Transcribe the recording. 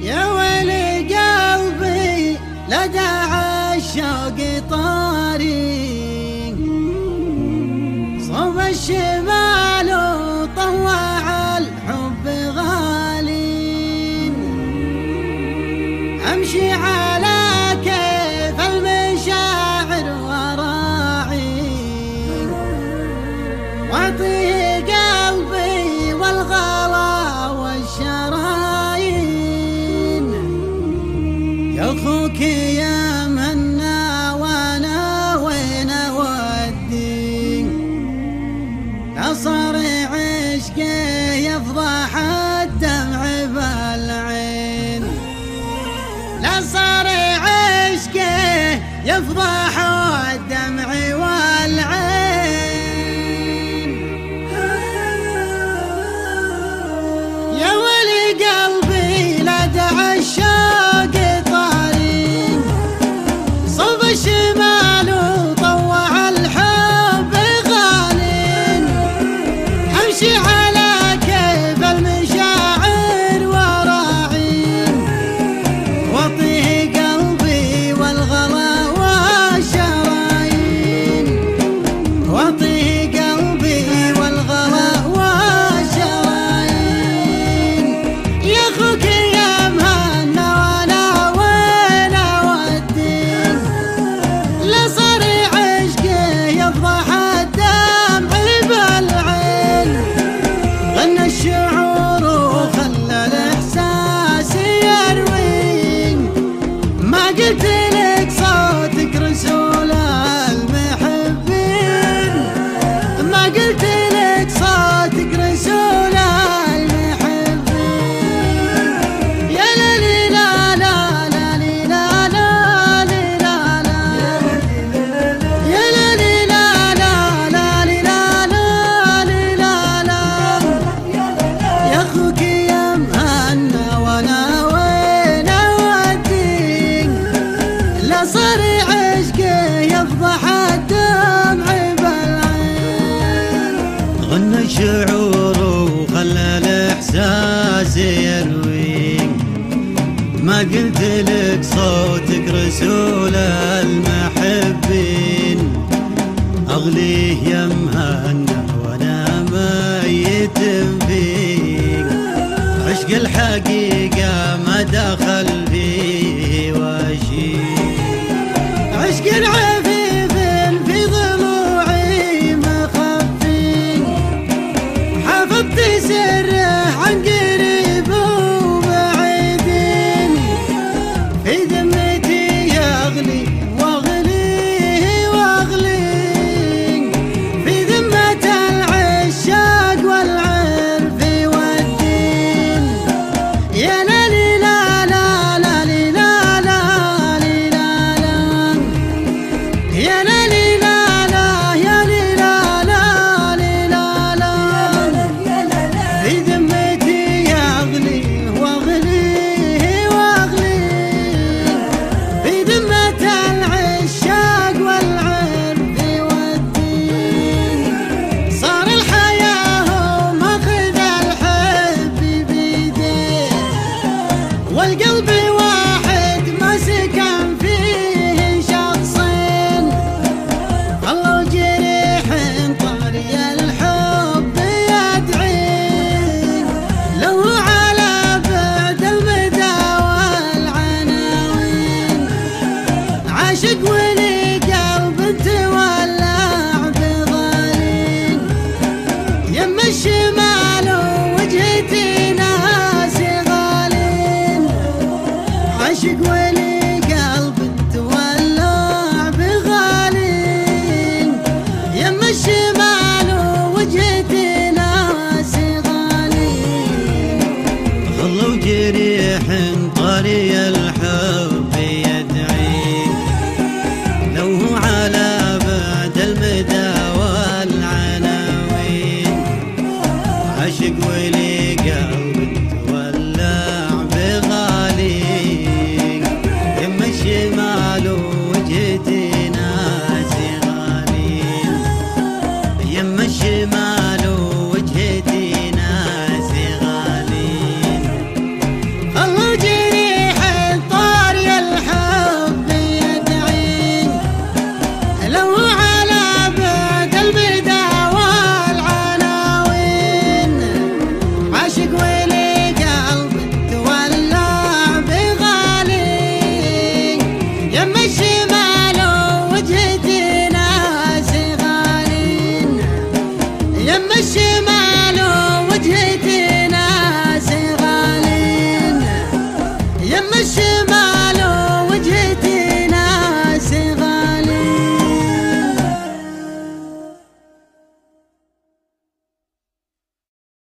يا ويلي قلبي لدى الشوق طاري، صوب الشمال وطوع الحب غالي، امشي على كيف المشاعر وراعي، واعطيه قلبي والغلا والشرايين، يا اخوك يا منا وانا وين اودي، لا صار عشقي يفضح الدمع بالعين، لا صار عشقي يفضح الدمع والعين. يا ولي قلبي لدى الشوق طاري، صوب الشمال وطوع الحب غالي، امشي على كيف المشاعر وراعي، واعطيه قلبي والغلا والشرايين، واعطيه قلبي والغلا والشرايين، يا اخوك يا مهنا وانا وين اودي، لا صار عشقي يفضح الدمع بالعين، غنى الشعور وخلى الاحساس يروي، ما قلت لك صوتك رسول المحبين، ما قلت لك صوتك رسول المحبين، يا ليلي لا لا لا لي لا لا لي لا لا، يا ليلي لا لا لا لي لا لا لي لا لا، يا اخوك يا مهنا وانا وين اودي، لا صار عشقي يفضح الدمع بالعين، غنى الشعور وخلى الاحساس يروي، ما قلت لك صوتك رسول المحبين، اغليه يا مهنا وانا ميت فيك، عشق الحقيقة ما دخل فيه وشي، عشق العفيف في ضلوعي مخفي، حفظت سره عن قريب وبعيدين، في ذمتي يغلي واغليه واغليه، في ذمة العشاق والعرف والدين، يا ليلي لا لا لا لي لا لا لي لا لا، يا ليلي لا لا يا لي لا لا لي لا لا، في ذمتي يغلي واغليه واغليه، في ذمة العشاق والعرف والدين، صار الحياة ماخذ الحب بيديه، والقلب واحد ما سكن فيه شخصين، الله جريح طاري الحب يدعي، لو على بعد المدى والعناوين، عاشق ولي قلب تولع بظالين، يم الشمال وجهتي ناس غالين، عاشق ولي قلب تولع بغالين، يم الشمال وجهتي ناس غالين، غلوا جريح طري الحب يدعي، لو على بعد المدى والعناوين، عاشق ولي قلب تولع بغالين، يم الشمال وجهتي ناس غالين، يم الشمال وجهتي ناس غالين. يم الشمال وجهتي